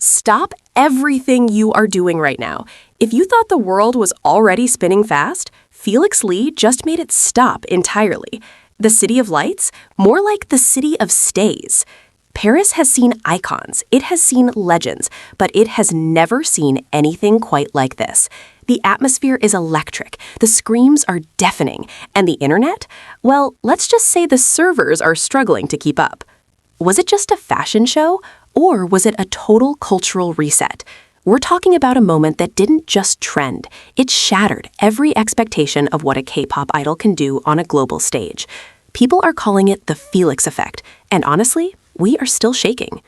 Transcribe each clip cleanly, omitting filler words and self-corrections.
Stop everything you are doing right now. If you thought the world was already spinning fast, Felix Lee just made it stop entirely. The City of Lights? More like the City of Stays. Paris has seen icons, it has seen legends, but it has never seen anything quite like this. The atmosphere is electric, the screams are deafening, and the internet? Well, let's just say the servers are struggling to keep up. Was it just a fashion show? Or was it a total cultural reset? We're talking about a moment that didn't just trend. It shattered every expectation of what a K-pop idol can do on a global stage. People are calling it the Felix Effect, and honestly, we are still shaking.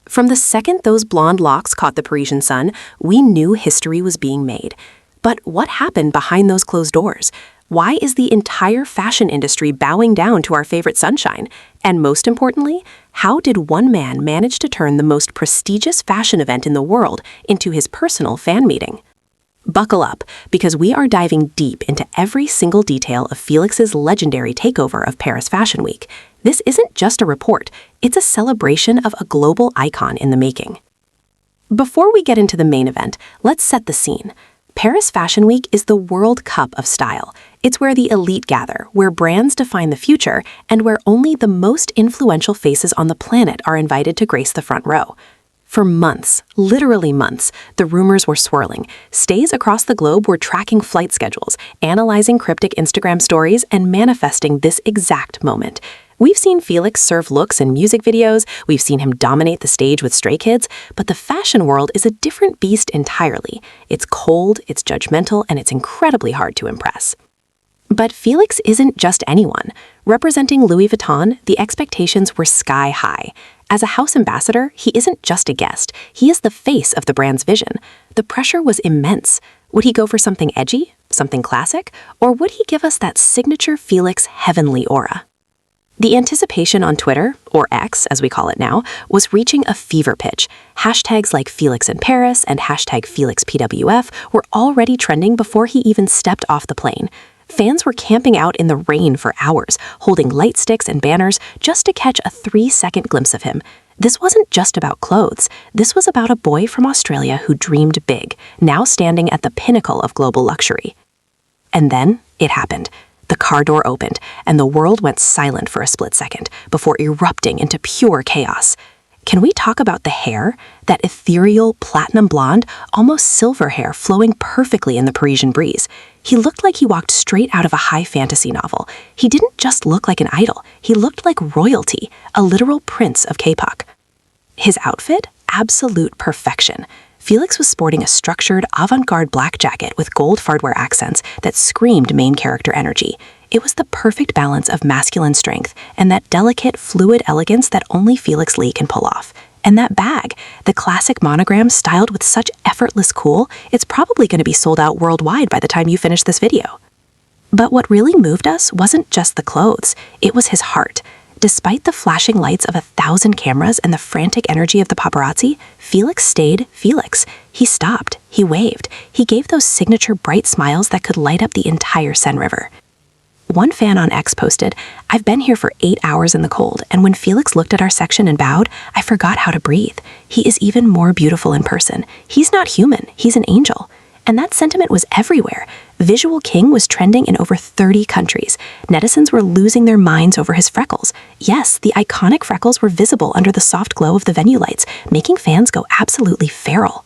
From the second those blonde locks caught the Parisian sun, we knew history was being made. But what happened behind those closed doors? Why is the entire fashion industry bowing down to our favorite sunshine? And most importantly, how did one man manage to turn the most prestigious fashion event in the world into his personal fan meeting? Buckle up, because we are diving deep into every single detail of Felix's legendary takeover of Paris Fashion Week. This isn't just a report, it's a celebration of a global icon in the making. Before we get into the main event, let's set the scene. Paris Fashion Week is the World Cup of style. It's where the elite gather, where brands define the future, and where only the most influential faces on the planet are invited to grace the front row. For months, literally months, the rumors were swirling. Stays across the globe were tracking flight schedules, analyzing cryptic Instagram stories, and manifesting this exact moment. We've seen Felix serve looks in music videos, we've seen him dominate the stage with Stray Kids, but the fashion world is a different beast entirely. It's cold, it's judgmental, and it's incredibly hard to impress. But Felix isn't just anyone. Representing Louis Vuitton, the expectations were sky high. As a house ambassador, he isn't just a guest, he is the face of the brand's vision. The pressure was immense. Would he go for something edgy, something classic, or would he give us that signature Felix heavenly aura? The anticipation on Twitter, or X as we call it now, was reaching a fever pitch. Hashtags like Felix in Paris and hashtag FelixPWF were already trending before he even stepped off the plane. Fans were camping out in the rain for hours, holding light sticks and banners just to catch a 3-second glimpse of him. This wasn't just about clothes. This was about a boy from Australia who dreamed big, now standing at the pinnacle of global luxury. And then it happened. The car door opened, and the world went silent for a split second before erupting into pure chaos. Can we talk about the hair? That ethereal, platinum blonde, almost silver hair flowing perfectly in the Parisian breeze. He looked like he walked straight out of a high fantasy novel. He didn't just look like an idol, he looked like royalty, a literal prince of K-pop. His outfit? Absolute perfection. Felix was sporting a structured, avant-garde black jacket with gold hardware accents that screamed main character energy. It was the perfect balance of masculine strength and that delicate, fluid elegance that only Felix Lee can pull off. And that bag, the classic monogram styled with such effortless cool, it's probably going to be sold out worldwide by the time you finish this video. But what really moved us wasn't just the clothes, it was his heart. Despite the flashing lights of 1,000 cameras and the frantic energy of the paparazzi, Felix stayed Felix. He stopped, he waved, he gave those signature bright smiles that could light up the entire Seine River. One fan on X posted, "I've been here for 8 hours in the cold, and when Felix looked at our section and bowed, I forgot how to breathe. He is even more beautiful in person. He's not human, he's an angel." And that sentiment was everywhere. Visual King was trending in over 30 countries. Netizens were losing their minds over his freckles. Yes, the iconic freckles were visible under the soft glow of the venue lights, making fans go absolutely feral.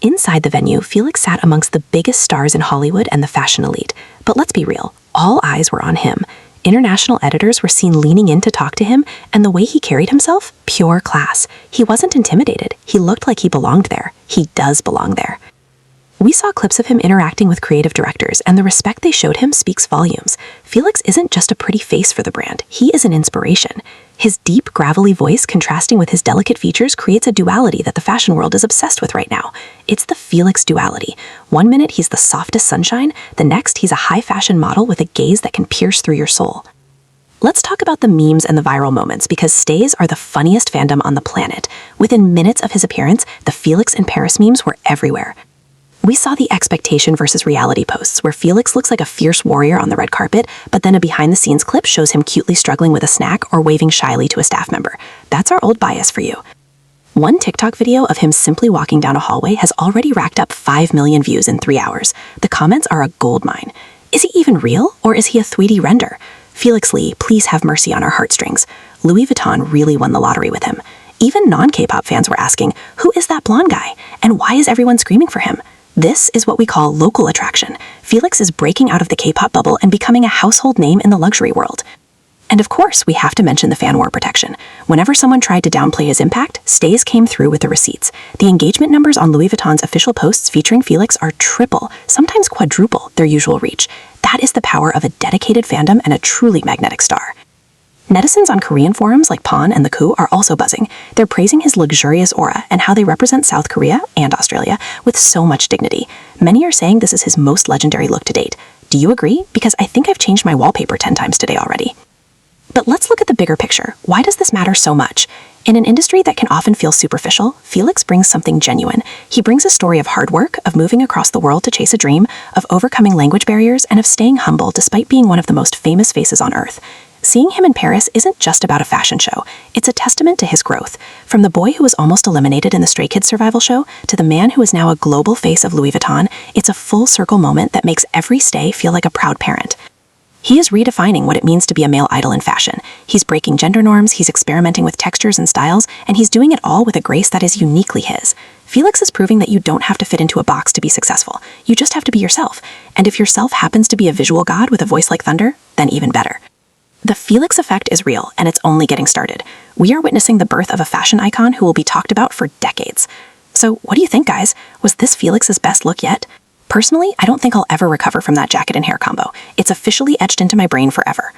Inside the venue, Felix sat amongst the biggest stars in Hollywood and the fashion elite. But let's be real, all eyes were on him. International editors were seen leaning in to talk to him, and the way he carried himself, pure class. He wasn't intimidated. He looked like he belonged there. He does belong there. We saw clips of him interacting with creative directors, and the respect they showed him speaks volumes. Felix isn't just a pretty face for the brand, he is an inspiration. His deep, gravelly voice contrasting with his delicate features creates a duality that the fashion world is obsessed with right now. It's the Felix duality. One minute he's the softest sunshine, the next he's a high-fashion model with a gaze that can pierce through your soul. Let's talk about the memes and the viral moments, because stays are the funniest fandom on the planet. Within minutes of his appearance, the Felix in Paris memes were everywhere. We saw the expectation versus reality posts, where Felix looks like a fierce warrior on the red carpet, but then a behind-the-scenes clip shows him cutely struggling with a snack or waving shyly to a staff member. That's our old bias for you. One TikTok video of him simply walking down a hallway has already racked up 5 million views in 3 hours. The comments are a goldmine. Is he even real, or is he a 3D render? Felix Lee, please have mercy on our heartstrings. Louis Vuitton really won the lottery with him. Even non-K-pop fans were asking, who is that blonde guy? And why is everyone screaming for him? This is what we call local attraction. Felix is breaking out of the K-pop bubble and becoming a household name in the luxury world. And of course, we have to mention the fan war protection. Whenever someone tried to downplay his impact, Stays came through with the receipts. The engagement numbers on Louis Vuitton's official posts featuring Felix are triple, sometimes quadruple, their usual reach. That is the power of a dedicated fandom and a truly magnetic star. Netizens on Korean forums like Pon and The Coup are also buzzing. They're praising his luxurious aura and how they represent South Korea and Australia with so much dignity. Many are saying this is his most legendary look to date. Do you agree? Because I think I've changed my wallpaper 10 times today already. But let's look at the bigger picture. Why does this matter so much? In an industry that can often feel superficial, Felix brings something genuine. He brings a story of hard work, of moving across the world to chase a dream, of overcoming language barriers, and of staying humble despite being one of the most famous faces on earth. Seeing him in Paris isn't just about a fashion show. It's a testament to his growth. From the boy who was almost eliminated in the Stray Kids survival show to the man who is now a global face of Louis Vuitton, it's a full circle moment that makes every stay feel like a proud parent. He is redefining what it means to be a male idol in fashion. He's breaking gender norms, he's experimenting with textures and styles, and he's doing it all with a grace that is uniquely his. Felix is proving that you don't have to fit into a box to be successful. You just have to be yourself. And if yourself happens to be a visual god with a voice like thunder, then even better. The Felix Effect is real, and it's only getting started. We are witnessing the birth of a fashion icon who will be talked about for decades. So what do you think, guys? Was this Felix's best look yet? Personally, I don't think I'll ever recover from that jacket and hair combo. It's officially etched into my brain forever.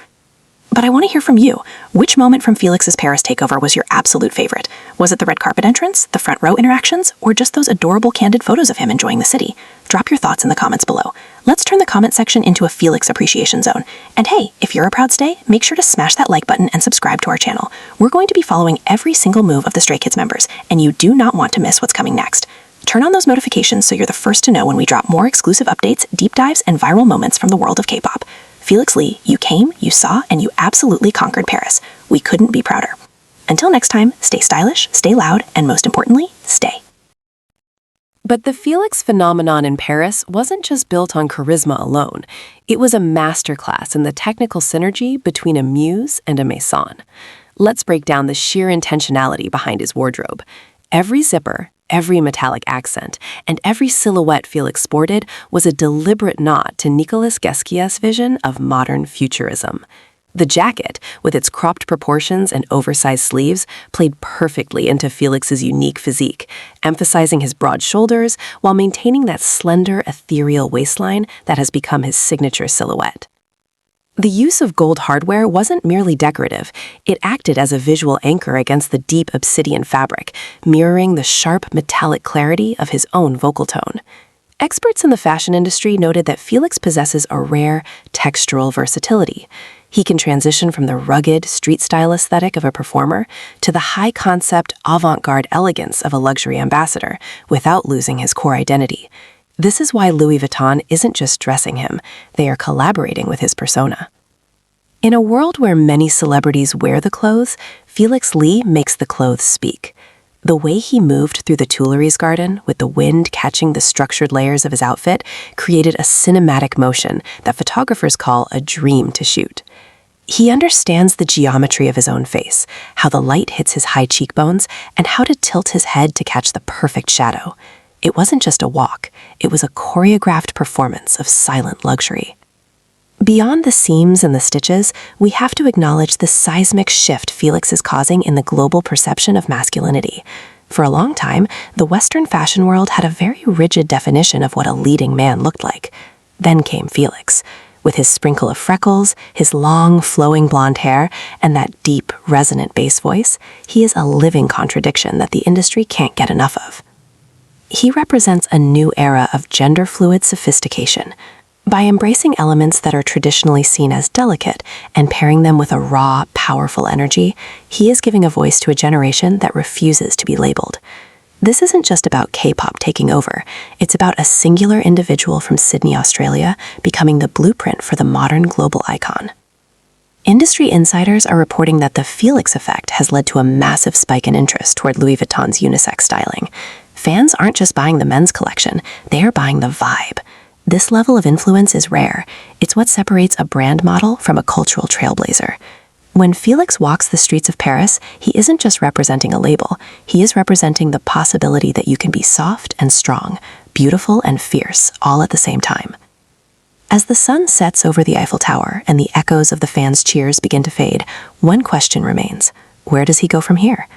But I want to hear from you. Which moment from Felix's Paris takeover was your absolute favorite? Was it the red carpet entrance, the front row interactions, or just those adorable candid photos of him enjoying the city? Drop your thoughts in the comments below. Let's turn the comment section into a Felix appreciation zone. And hey, if you're a proud stay, make sure to smash that like button and subscribe to our channel. We're going to be following every single move of the Stray Kids members, and you do not want to miss what's coming next. Turn on those notifications so you're the first to know when we drop more exclusive updates, deep dives, and viral moments from the world of K-pop. Felix Lee, you came, you saw, and you absolutely conquered Paris. We couldn't be prouder. Until next time, stay stylish, stay loud, and most importantly, stay. But the Felix phenomenon in Paris wasn't just built on charisma alone. It was a masterclass in the technical synergy between a muse and a maison. Let's break down the sheer intentionality behind his wardrobe. Every zipper, every metallic accent, and every silhouette Felix sported was a deliberate nod to Nicolas Ghesquière's vision of modern futurism. The jacket, with its cropped proportions and oversized sleeves, played perfectly into Felix's unique physique, emphasizing his broad shoulders while maintaining that slender, ethereal waistline that has become his signature silhouette. The use of gold hardware wasn't merely decorative, it acted as a visual anchor against the deep obsidian fabric, mirroring the sharp metallic clarity of his own vocal tone. Experts in the fashion industry noted that Felix possesses a rare, textural versatility. He can transition from the rugged, street-style aesthetic of a performer to the high-concept, avant-garde elegance of a luxury ambassador without losing his core identity. This is why Louis Vuitton isn't just dressing him, they are collaborating with his persona. In a world where many celebrities wear the clothes, Felix Lee makes the clothes speak. The way he moved through the Tuileries garden, with the wind catching the structured layers of his outfit, created a cinematic motion that photographers call a dream to shoot. He understands the geometry of his own face, how the light hits his high cheekbones, and how to tilt his head to catch the perfect shadow. It wasn't just a walk, it was a choreographed performance of silent luxury. Beyond the seams and the stitches, we have to acknowledge the seismic shift Felix is causing in the global perception of masculinity. For a long time, the Western fashion world had a very rigid definition of what a leading man looked like. Then came Felix. With his sprinkle of freckles, his long, flowing blonde hair, and that deep, resonant bass voice, he is a living contradiction that the industry can't get enough of. He represents a new era of gender-fluid sophistication. By embracing elements that are traditionally seen as delicate and pairing them with a raw, powerful energy, he is giving a voice to a generation that refuses to be labeled. This isn't just about K-pop taking over. It's about a singular individual from Sydney, Australia, becoming the blueprint for the modern global icon. Industry insiders are reporting that the Felix Effect has led to a massive spike in interest toward Louis Vuitton's unisex styling. Fans aren't just buying the men's collection, they are buying the vibe. This level of influence is rare. It's what separates a brand model from a cultural trailblazer. When Felix walks the streets of Paris, he isn't just representing a label, he is representing the possibility that you can be soft and strong, beautiful and fierce, all at the same time. As the sun sets over the Eiffel Tower and the echoes of the fans' cheers begin to fade, one question remains. Where does he go from here?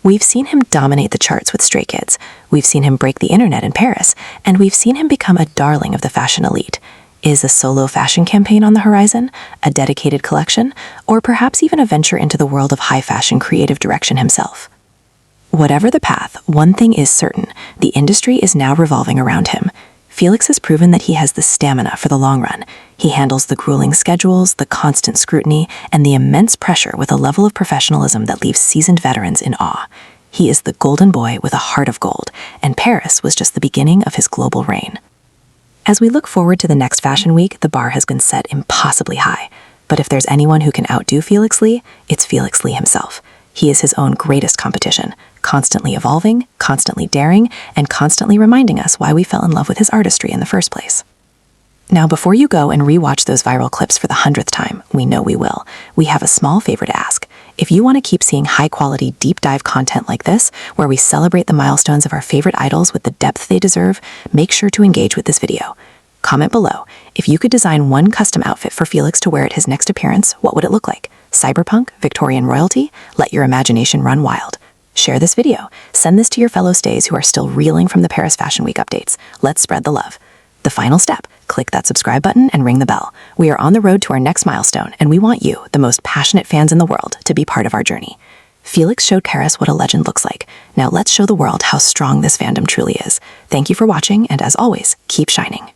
We've seen him dominate the charts with Stray Kids, we've seen him break the internet in Paris, and we've seen him become a darling of the fashion elite. Is a solo fashion campaign on the horizon, a dedicated collection, or perhaps even a venture into the world of high fashion creative direction himself? Whatever the path, one thing is certain, the industry is now revolving around him. Felix has proven that he has the stamina for the long run. He handles the grueling schedules, the constant scrutiny, and the immense pressure with a level of professionalism that leaves seasoned veterans in awe. He is the golden boy with a heart of gold, and Paris was just the beginning of his global reign. As we look forward to the next fashion week, the bar has been set impossibly high. But if there's anyone who can outdo Felix Lee, it's Felix Lee himself. He is his own greatest competition, constantly evolving, constantly daring, and constantly reminding us why we fell in love with his artistry in the first place. Now, before you go and rewatch those viral clips for the 100th time, we know we will, we have a small favor to ask. If you want to keep seeing high-quality, deep-dive content like this, where we celebrate the milestones of our favorite idols with the depth they deserve, make sure to engage with this video. Comment below. If you could design one custom outfit for Felix to wear at his next appearance, what would it look like? Cyberpunk? Victorian royalty? Let your imagination run wild. Share this video. Send this to your fellow stays who are still reeling from the Paris Fashion Week updates. Let's spread the love. The final step, click that subscribe button and ring the bell. We are on the road to our next milestone, and we want you, the most passionate fans in the world, to be part of our journey. Felix showed Paris what a legend looks like. Now let's show the world how strong this fandom truly is. Thank you for watching, and as always, keep shining.